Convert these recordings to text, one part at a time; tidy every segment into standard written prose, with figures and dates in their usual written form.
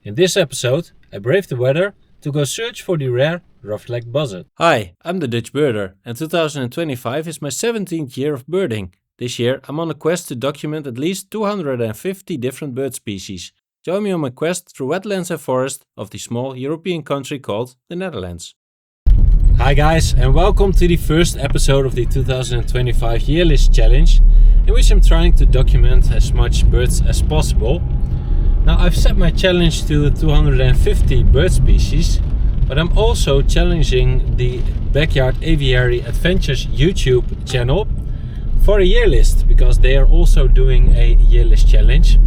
In this episode, I braved the weather to go search for the rare rough-legged buzzard. Hi, I'm the Dutch birder and 2025 is my 17th year of birding. This year I'm on a quest to document at least 250 different bird species. Join me on my quest through wetlands and forest of the small European country called the Netherlands. Hi guys, and welcome to the first episode of the 2025 Year List Challenge, in which I'm trying to document as much birds as possible. Now I've set my challenge to 250 bird species, but I'm also challenging the Backyard Aviary Adventures YouTube channel for a year list, because they are also doing a year list challenge.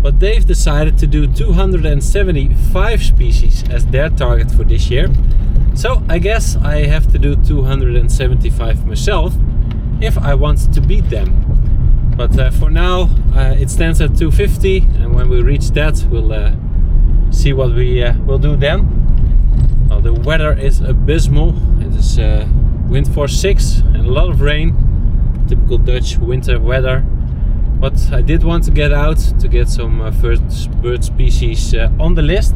But they've decided to do 275 species as their target for this year. So I guess I have to do 275 myself if I want to beat them. But for now it stands at 250, and when we reach that we'll see what we will do then. Well, the weather is abysmal. It is wind force 6 and a lot of rain. Typical Dutch winter weather. But I did want to get out to get some first bird species on the list.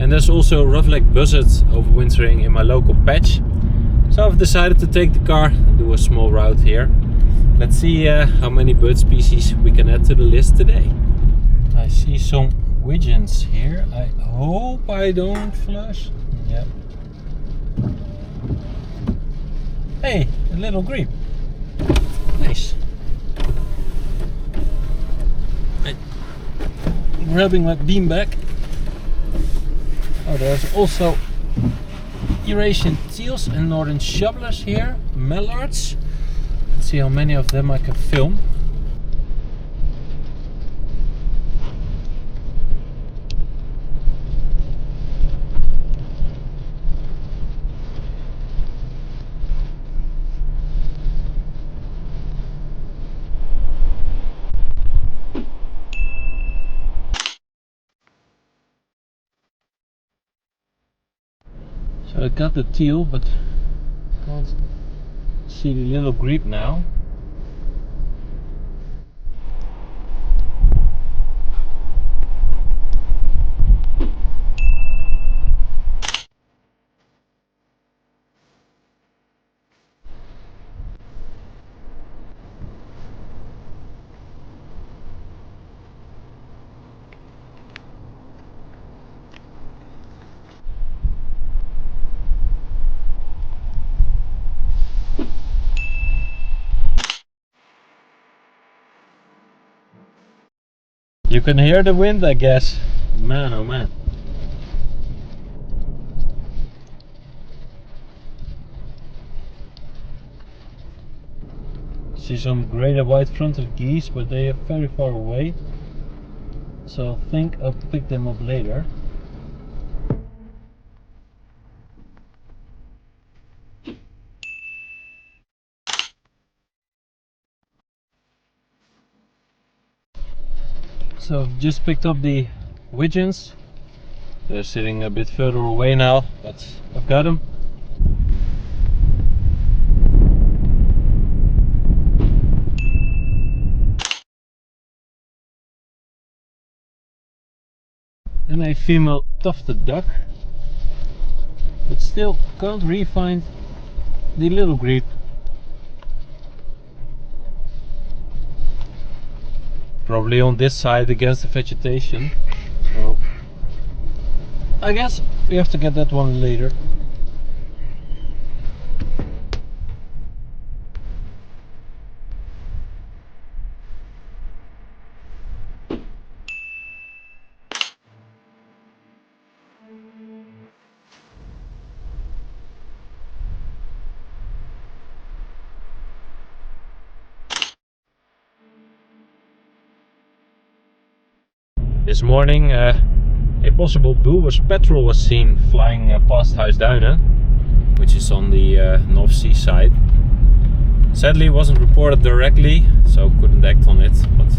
And there's also rough-legged buzzards overwintering in my local patch. So I've decided to take the car and do a small route here. Let's see how many bird species we can add to the list today. I see some widgeons here. I hope I don't flush. Yeah. Hey, a little grebe. Nice. Grabbing my beanbag. Oh, there's also Eurasian teals and northern shovelers here, mallards. Let's see how many of them I can film. So I got the teal, but can't see the little grebe now. You can hear the wind, I guess. Man, oh man. See some greater white-fronted geese, but they are very far away. So I think I'll pick them up later. So I've just picked up the widgeons. They're sitting a bit further away now, but I've got them. And a female tufted duck, but still can't really find the little grebe. Probably on this side against the vegetation, so I guess we have to get that one later. This morning a possible bulbous petrel was seen flying past Huisduinen, which is on the North Sea side. Sadly it wasn't reported directly, so couldn't act on it, but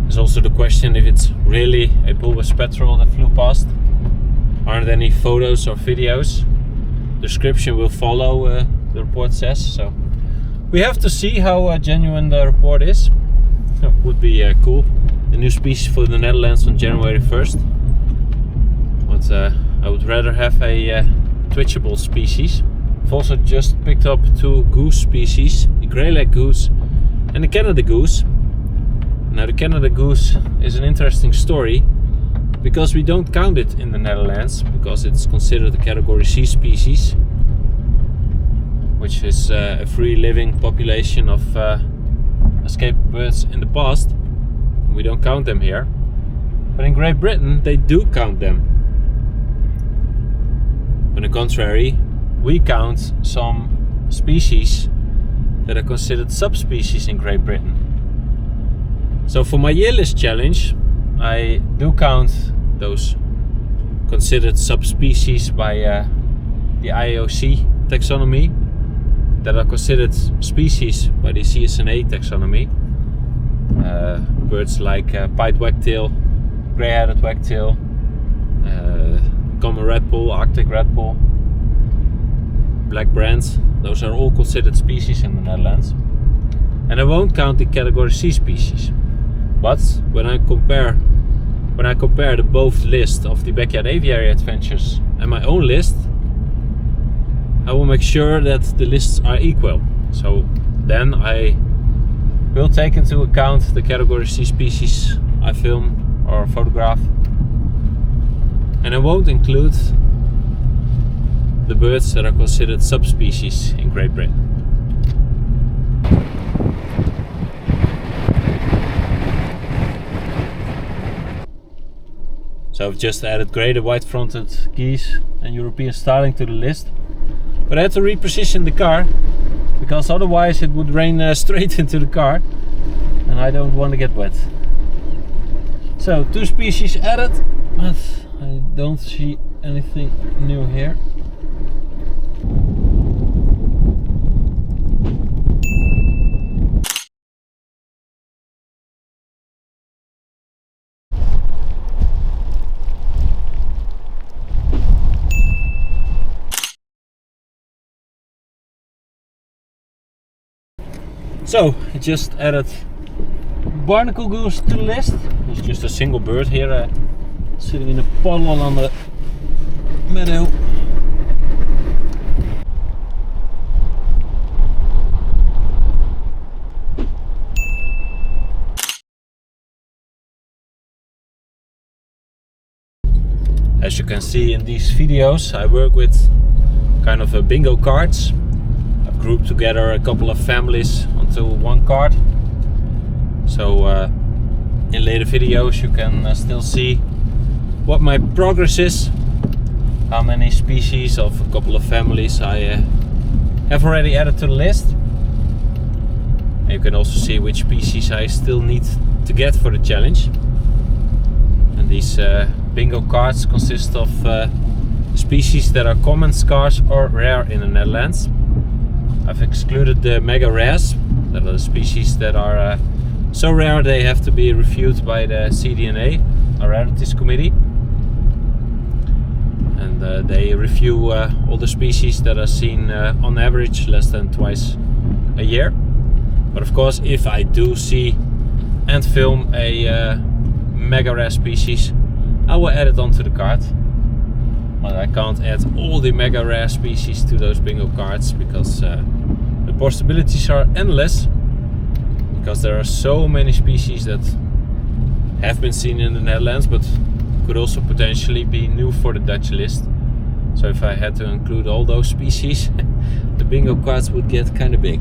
there's also the question if it's really a bulbous petrel that flew past. Aren't any photos or videos. Description will follow, the report says, so we have to see how genuine the report is. Would be cool. A new species for the Netherlands on January 1st. but I would rather have a twitchable species. I've also just picked up 2 goose species, the grey-legged goose and the Canada goose. Now the Canada goose is an interesting story because we don't count it in the Netherlands because it's considered a category C species, which is a free living population of escaped birds in the past. We don't count them here, but in Great Britain they do count them. On the contrary, we count some species that are considered subspecies in Great Britain. So for my year list challenge, I do count those considered subspecies by the IOC taxonomy, that are considered species by the CSNA taxonomy. Birds like pied wagtail, grey-headed wagtail, common redpoll, Arctic redpoll, black brant. Those are all considered species in the Netherlands. And I won't count the category C species. But when I compare the both list of the Backyard Aviary Adventures and my own list, I will make sure that the lists are equal. So then I will take into account the category C species I film or photograph, and I won't include the birds that are considered subspecies in Great Britain. So I've just added great and white-fronted geese and European starling to the list, but I had to reposition the car because otherwise it would rain straight into the car and I don't want to get wet. So 2 species added, but I don't see anything new here. So I just added barnacle goose to the list. It's just a single bird here, sitting in a puddle on the meadow. As you can see in these videos, I work with kind of a bingo cards. I've grouped together a couple of families onto one card. So in later videos you can still see what my progress is, how many species of a couple of families I have already added to the list. And you can also see which species I still need to get for the challenge. And these bingo cards consist of species that are common, scarce or rare in the Netherlands. I've excluded the mega rares, that are the species that are so rare they have to be reviewed by the CDNA, our Rarities Committee. And they review all the species that are seen on average less than twice a year. But of course, if I do see and film a mega rare species, I will add it onto the card. But I can't add all the mega rare species to those bingo cards because the possibilities are endless, because there are so many species that have been seen in the Netherlands but could also potentially be new for the Dutch list. So if I had to include all those species, the bingo cards would get kind of big.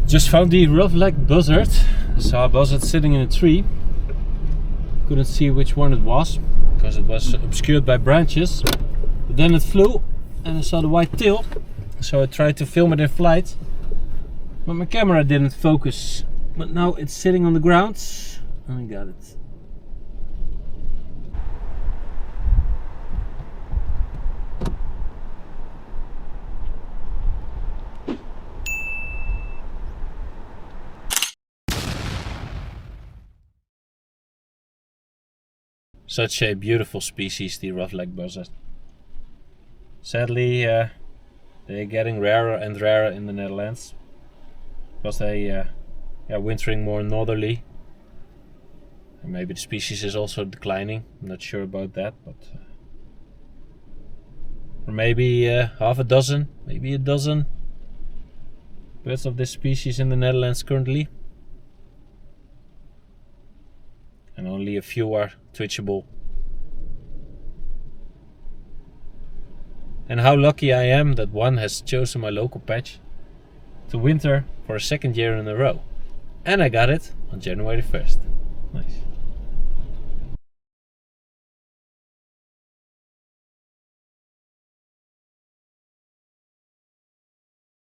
Just found the rough-legged buzzard. Saw a buzzard sitting in a tree. Couldn't see which one it was because it was obscured by branches. But then it flew and I saw the white tail. So I tried to film it in flight. But my camera didn't focus. But now it's sitting on the ground and I got it. Such a beautiful species, the rough-legged buzzard. Sadly, they're getting rarer and rarer in the Netherlands because they are wintering more northerly. And maybe the species is also declining. I'm not sure about that, but or maybe half a dozen, maybe a dozen birds of this species in the Netherlands currently, and only a few are twitchable. And how lucky I am that one has chosen my local patch to winter for a second year in a row. And I got it on January 1st. Nice.